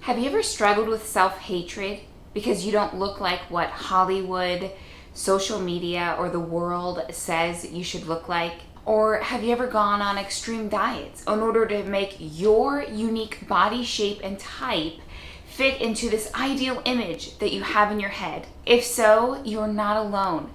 Have you ever struggled with self-hatred because you don't look like what Hollywood, social media, or the world says you should look like? Or have you ever gone on extreme diets in order to make your unique body shape and type fit into this ideal image that you have in your head? If so, you're not alone.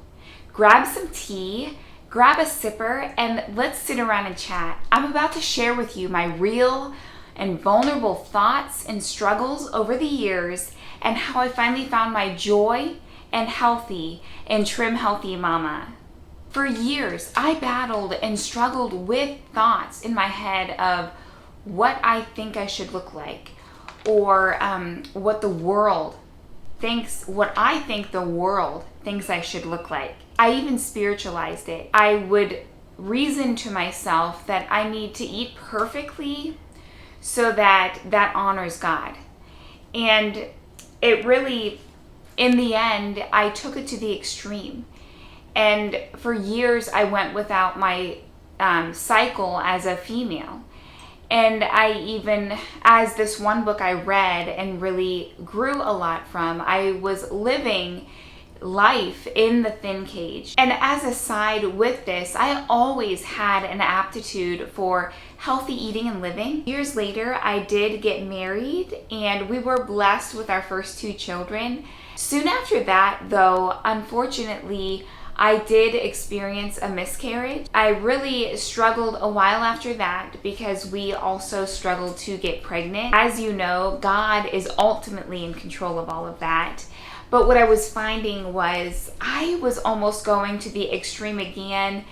Grab some tea, grab a sipper, and let's sit around and chat. I'm about to share with you my real and vulnerable thoughts and struggles over the years, and how I finally found my joy and healthy and trim healthy mama. For years, I battled and struggled with thoughts in my head of what I think I should look like, or what I think the world thinks I should look like. I even spiritualized it. I would reason to myself that I need to eat perfectly so that honors God. And it really, in the end, I took it to the extreme. And for years, I went without my cycle as a female. And I even, as this one book I read and really grew a lot from, I was living life in the thin cage. And as a side with this, I always had an aptitude for healthy eating and living. Years later, I did get married and we were blessed with our first 2 children. Soon after that, though, unfortunately, I did experience a miscarriage. I really struggled a while after that because we also struggled to get pregnant. As you know, God is ultimately in control of all of that. But what I was finding was I was almost going to the extreme again,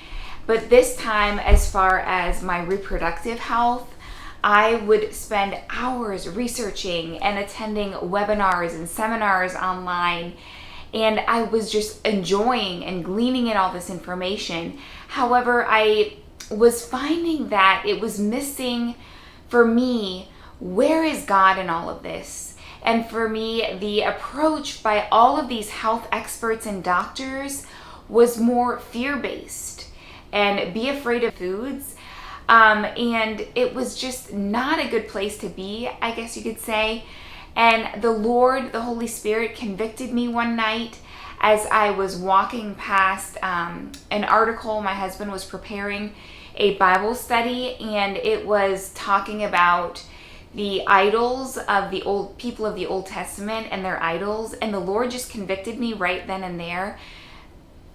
but this time as far as my reproductive health, I would spend hours researching and attending webinars and seminars online, and I was just enjoying and gleaning in all this information. However, I was finding that it was missing for me, where is God in all of this? And for me, the approach by all of these health experts and doctors was more fear-based and be afraid of foods. And it was just not a good place to be, I guess you could say. And the Lord, the Holy Spirit, convicted me one night as I was walking past an article. My husband was preparing a Bible study, and it was talking about the idols of the old people of the Old Testament and their idols. And the Lord just convicted me right then and there,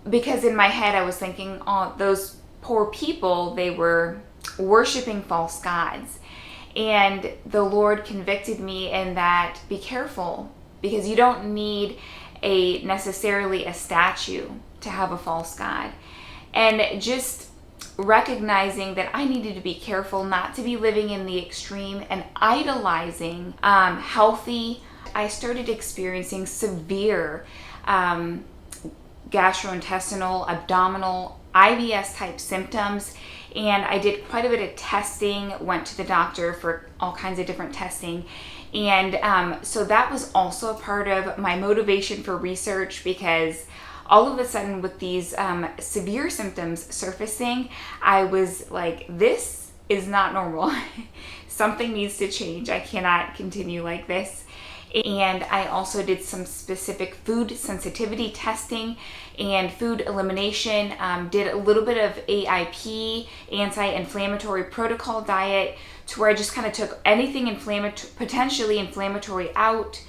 because in my head I was thinking, oh, those poor people, they were worshiping false gods. And the Lord convicted me in that, be careful, because you don't need necessarily a statue to have a false god. And just recognizing that I needed to be careful not to be living in the extreme and idolizing healthy. I started experiencing severe gastrointestinal, abdominal, IBS type symptoms, and I did quite a bit of testing, went to the doctor for all kinds of different testing. And so that was also a part of my motivation for research, because all of a sudden with these severe symptoms surfacing, I was like, this is not normal. Something needs to change. I cannot continue like this. And I also did some specific food sensitivity testing and food elimination, did a little bit of AIP, anti-inflammatory protocol diet, to where I just kind of took anything potentially inflammatory out,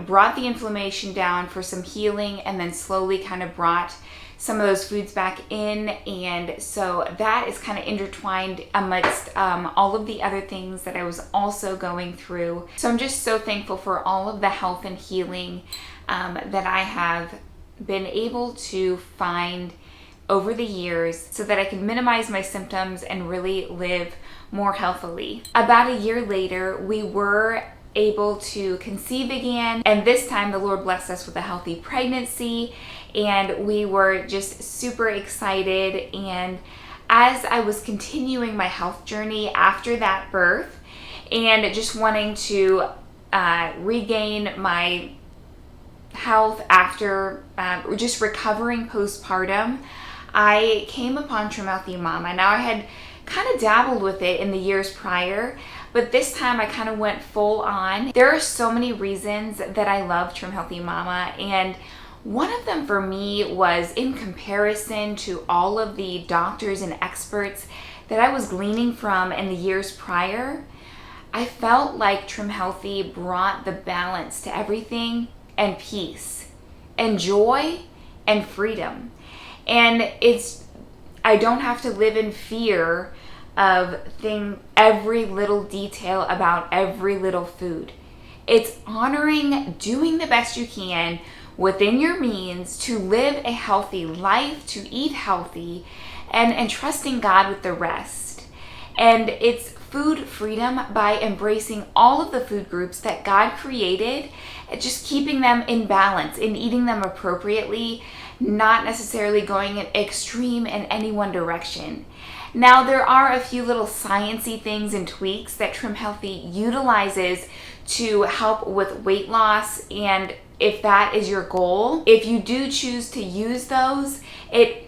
brought the inflammation down for some healing, and then slowly kind of brought some of those foods back in. And so that is kind of intertwined amidst all of the other things that I was also going through. So I'm just so thankful for all of the health and healing that I have been able to find over the years, so that I can minimize my symptoms and really live more healthily. About a year later, we were able to conceive again, and this time the Lord blessed us with a healthy pregnancy, and we were just super excited. And as I was continuing my health journey after that birth and just wanting to regain my health after just recovering postpartum, I came upon Trim Healthy Mama. Now, I had kind of dabbled with it in the years prior, but this time I kind of went full on. There are so many reasons that I love Trim Healthy Mama, and one of them for me was in comparison to all of the doctors and experts that I was gleaning from in the years prior. I felt like Trim Healthy brought the balance to everything, and peace and joy and freedom. And I don't have to live in fear of every little detail about every little food. It's honoring, doing the best you can within your means to live a healthy life, to eat healthy, and trusting God with the rest. And it's food freedom by embracing all of the food groups that God created, and just keeping them in balance and eating them appropriately, not necessarily going an extreme in any one direction. Now, there are a few little sciencey things and tweaks that Trim Healthy utilizes to help with weight loss, and if that is your goal, if you do choose to use those,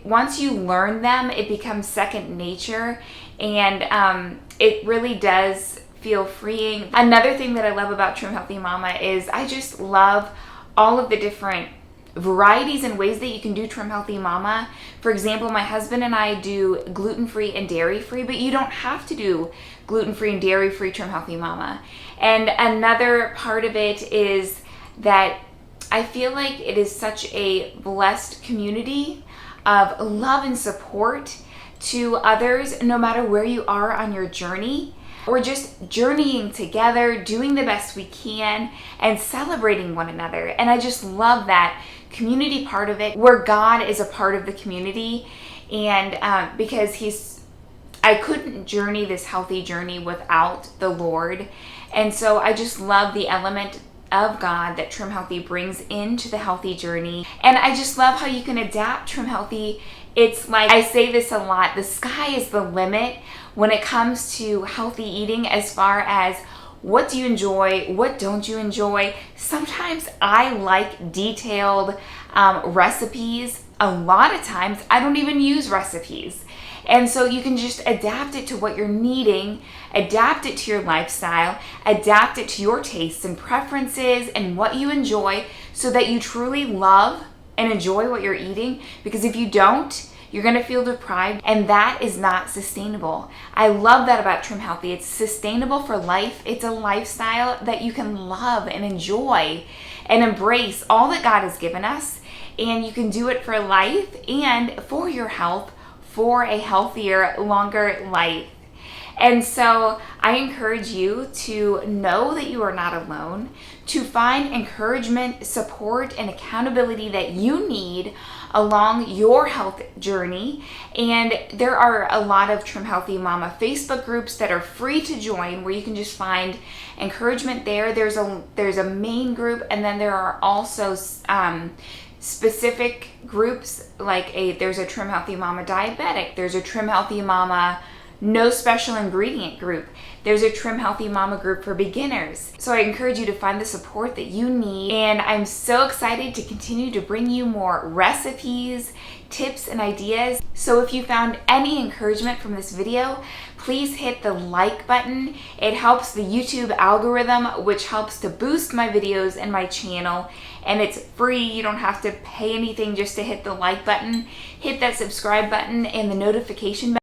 once you learn them, it becomes second nature, and it really does feel freeing. Another thing that I love about Trim Healthy Mama is I just love all of the different varieties and ways that you can do Trim Healthy Mama. For example, my husband and I do gluten-free and dairy-free, but you don't have to do gluten-free and dairy-free Trim Healthy Mama. And another part of it is that I feel like it is such a blessed community of love and support to others, no matter where you are on your journey. We're just journeying together, doing the best we can, and celebrating one another. And I just love that community part of it, where God is a part of the community. And because I couldn't journey this healthy journey without the Lord. And so I just love the element of God that Trim Healthy brings into the healthy journey. And I just love how you can adapt Trim Healthy. It's like, I say this a lot, the sky is the limit when it comes to healthy eating, as far as what do you enjoy, what don't you enjoy. Sometimes I like detailed recipes. A lot of times I don't even use recipes. And so you can just adapt it to what you're needing, adapt it to your lifestyle, adapt it to your tastes and preferences and what you enjoy, so that you truly love and enjoy what you're eating. Because if you don't, you're going to feel deprived, and that is not sustainable. I love that about Trim Healthy. It's sustainable for life. It's a lifestyle that you can love and enjoy and embrace all that God has given us. And you can do it for life and for your health, for a healthier, longer life. And so I encourage you to know that you are not alone, to find encouragement, support, and accountability that you need along your health journey. And there are a lot of Trim Healthy Mama Facebook groups that are free to join, where you can just find encouragement there. There's a main group, and then there are also specific groups, like there's a Trim Healthy Mama Diabetic, there's a Trim Healthy Mama No Special Ingredient group, there's a Trim Healthy Mama group for beginners. So I encourage you to find the support that you need, and I'm so excited to continue to bring you more recipes, tips, and ideas. So if you found any encouragement from this video, please hit the like button. It helps the YouTube algorithm, which helps to boost my videos and my channel. And it's free. You don't have to pay anything just to hit the like button. Hit that subscribe button and the notification bell